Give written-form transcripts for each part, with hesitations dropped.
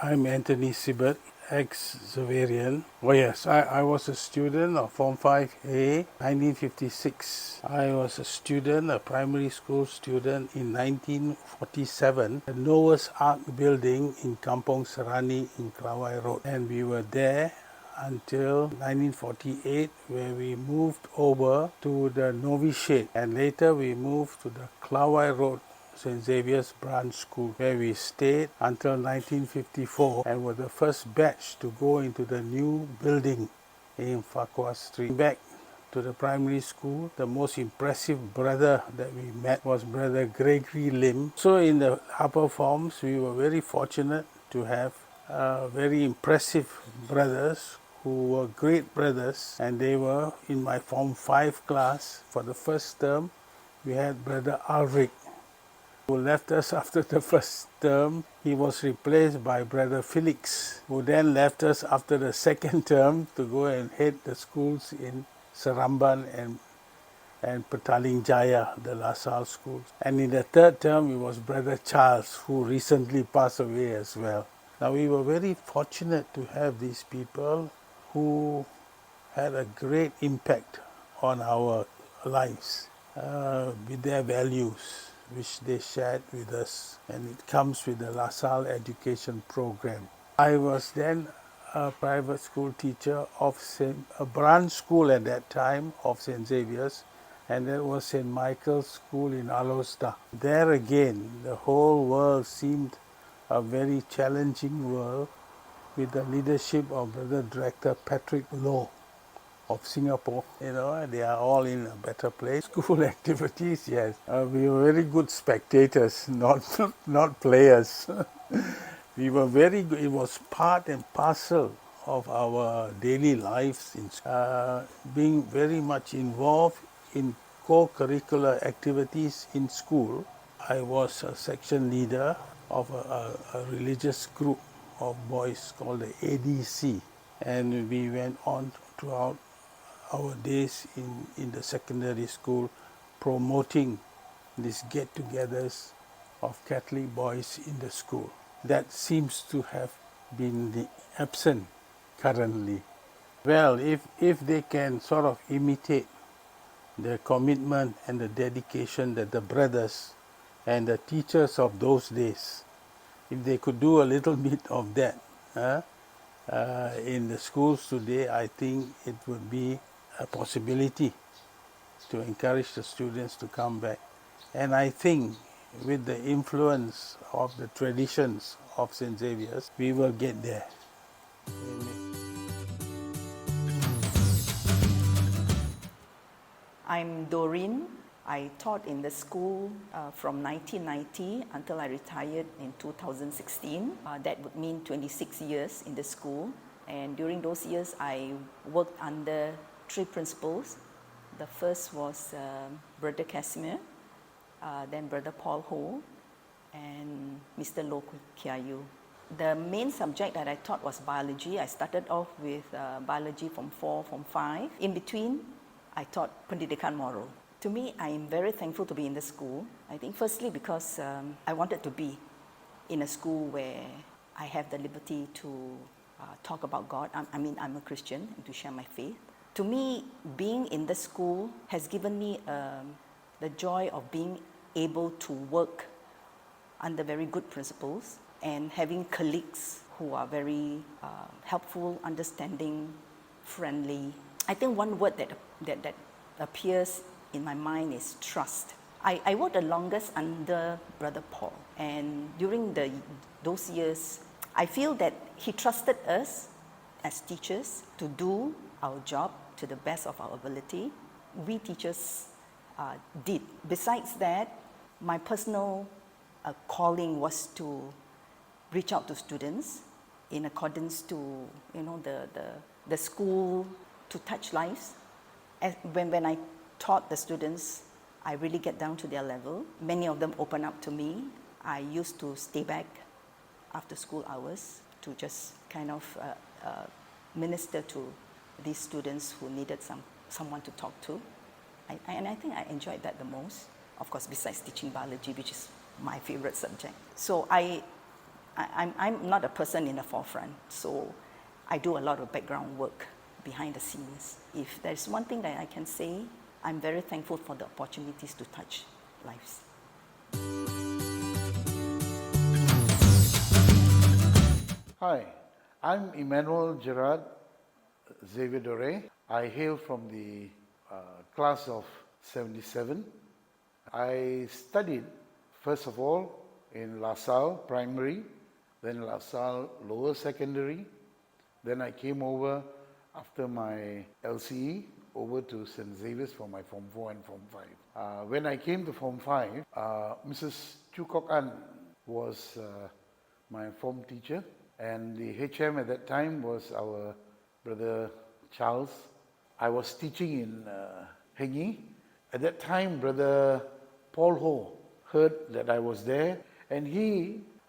I'm Anthony Sibert, ex-Xaverian. Oh yes, I was a student of Form 5A, 1956. I was a student, a primary school student in 1947, the Noah's Ark building in Kampong Serani in Klawai Road. And we were there until 1948, where we moved over to the novitiate, and later we moved to the Klawai Road St. Xavier's Branch School, where we stayed until 1954 and were the first batch to go into the new building in Farquhar Street. Back to the primary school, the most impressive brother that we met was Brother Gregory Lim. So in the upper forms, we were very fortunate to have very impressive brothers who were great brothers, and they were in my Form 5 class. For the first term, we had Brother Ulrich, who left us after the first term. He was replaced by Brother Felix, who then left us after the second term to go and head the schools in Seramban and Petaling Jaya, the LaSalle schools. And in the third term, it was Brother Charles, who recently passed away as well. Now, we were very fortunate to have these people who had a great impact on our lives with their values, which they shared with us, and it comes with the LaSalle education program. I was then a private school teacher of a branch school at that time of St. Xavier's, and that was St. Michael's School in Alosda. There again, the whole world seemed a very challenging world, with the leadership of Brother Director Patrick Low of Singapore. You know, they are all in a better place. School activities, yes. We were very good spectators, not players. We were very good. It was part and parcel of our daily lives, being very much involved in co-curricular activities in school. I was a section leader of a religious group of boys called the ADC, and we went on throughout our days in the secondary school promoting these get-togethers of Catholic boys in the school. That seems to have been absent currently. Well, if they can sort of imitate the commitment and the dedication that the brothers and the teachers of those days, if they could do a little bit of that in the schools today, I think it would be a possibility to encourage the students to come back. And I think with the influence of the traditions of St. Xavier's, we will get there. I'm Doreen. I taught in the school from 1990 until I retired in 2016. That would mean 26 years in the school. And during those years, I worked under 3 principals. The first was Brother Casimir, then Brother Paul Ho, and Mr. Loh Kiayu. The main subject that I taught was biology. I started off with biology from 4, from 5. In between, I taught Pendidikan Moral. To me, I am very thankful to be in the school. I think firstly because I wanted to be in a school where I have the liberty to talk about God. I'm a Christian, and to share my faith. To me, being in the school has given me the joy of being able to work under very good principles and having colleagues who are very helpful, understanding, friendly. I think one word that appears in my mind is trust. I worked the longest under Brother Paul, and during those years, I feel that he trusted us as teachers to do our job to the best of our ability. We teachers did. Besides that, my personal calling was to reach out to students in accordance to the school, to touch lives. When I taught the students, I really get down to their level. Many of them open up to me. I used to stay back after school hours to just kind of minister to these students who needed someone to talk to. And I think I enjoyed that the most, of course, besides teaching biology, which is my favorite subject. So I I'm not a person in the forefront, so I do a lot of background work behind the scenes. If there's one thing that I can say, I'm very thankful for the opportunities to touch lives. Hi, I'm Emmanuel Gerard Xavier Dorai. I hail from the class of 77. I studied, first of all, in La Salle Primary, then La Salle Lower Secondary. Then I came over after my LCE over to St. Xavier's for my Form 4 and Form 5. When I came to Form 5, Mrs. Chu Kok An was my form teacher, and the HM at that time was our brother Charles. I was teaching in Heng. At that time, brother Paul Ho heard that I was there, and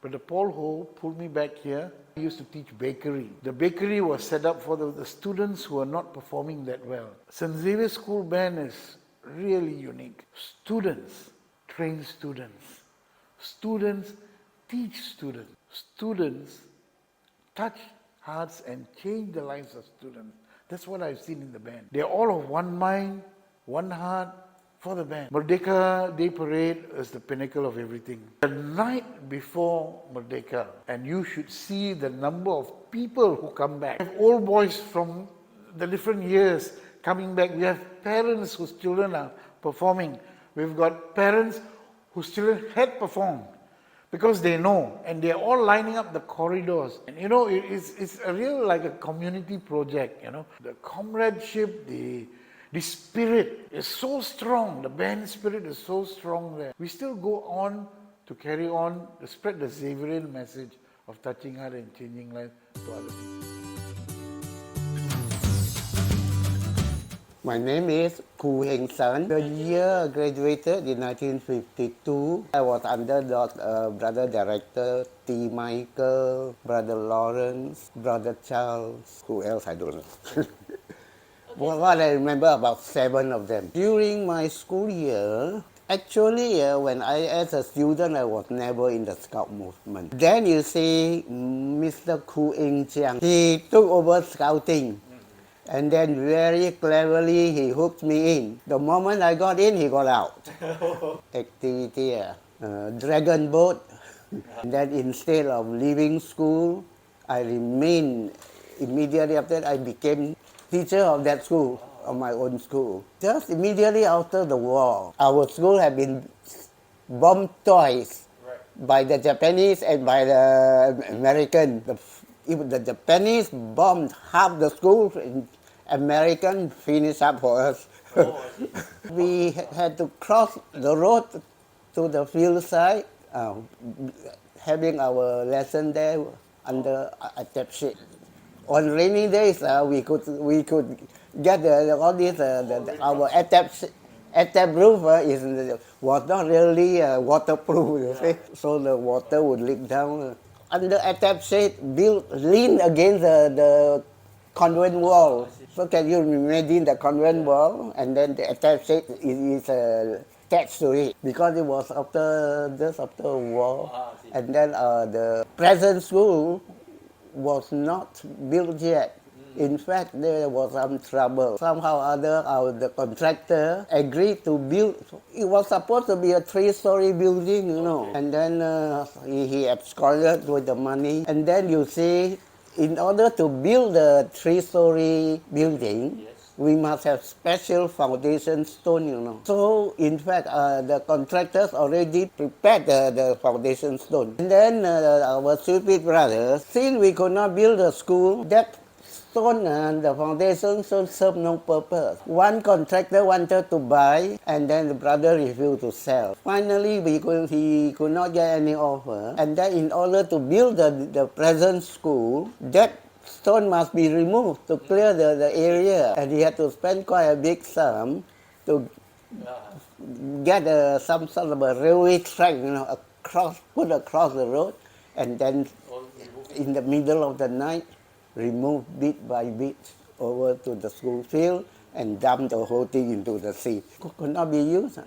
brother Paul Ho, pulled me back here. He used to teach bakery. The bakery was set up for the students who are not performing that well. St. Xavier's School Band is really unique. Students train students. Students teach students. Students touch hearts and change the lives of students. That's what I've seen in the band. They're all of one mind, one heart for the band. Merdeka Day Parade is the pinnacle of everything. The night before Merdeka, and you should see the number of people who come back. We have old boys from the different years coming back. We have parents whose children are performing. We've got parents whose children had performed, because they know, and they're all lining up the corridors. And it's a real like a community project, The comradeship, the spirit is so strong, the band spirit is so strong there. We still go on to carry on to spread the Xaverian message of touching heart and changing life to other people. My name is Khoo Heng. The year I graduated in 1952. I was under Brother Director T. Michael, Brother Lawrence, Brother Charles. Who else? I don't know. What I remember, about 7 of them. During my school year, actually, when as a student, I was never in the Scout movement. Then you see Mr. Khoo Eng Chiang. He took over scouting. And then very cleverly, he hooked me in. The moment I got in, he got out. Activity, dragon boat. And then instead of leaving school, I remained. Immediately after that, I became teacher of that school, of my own school. Just immediately after the war, our school had been bombed twice by the Japanese and by the American. The Japanese bombed half the school, and American finished up for us. We had to cross the road to the field side, having our lesson there under attap sheet. On rainy days, we could get all this. Our attap roof was not really waterproof, you see. So the water would leak down. Under attap sheet, leaned against the convent wall. So can you imagine the convent wall, and then the attap sheet is attached to it, because it was just after the war. And then the present school was not built yet. In fact, there was some trouble. Somehow or other, the contractor agreed to build. It was supposed to be a 3-story building, And then he absconded with the money. And then you see, in order to build a 3-story building, we must have special foundation stone, So, in fact, the contractors already prepared the foundation stone. And then our stupid brothers, since we could not build a school, that stone and the foundation stone served no purpose. One contractor wanted to buy, and then the brother refused to sell. Finally, he could not get any offer. And then in order to build the present school, that stone must be removed to clear the area, and he had to spend quite a big sum to get some sort of a railway track, put across the road, and then in the middle of the night, remove bit by bit over to the school field and dump the whole thing into the sea. Could not be used.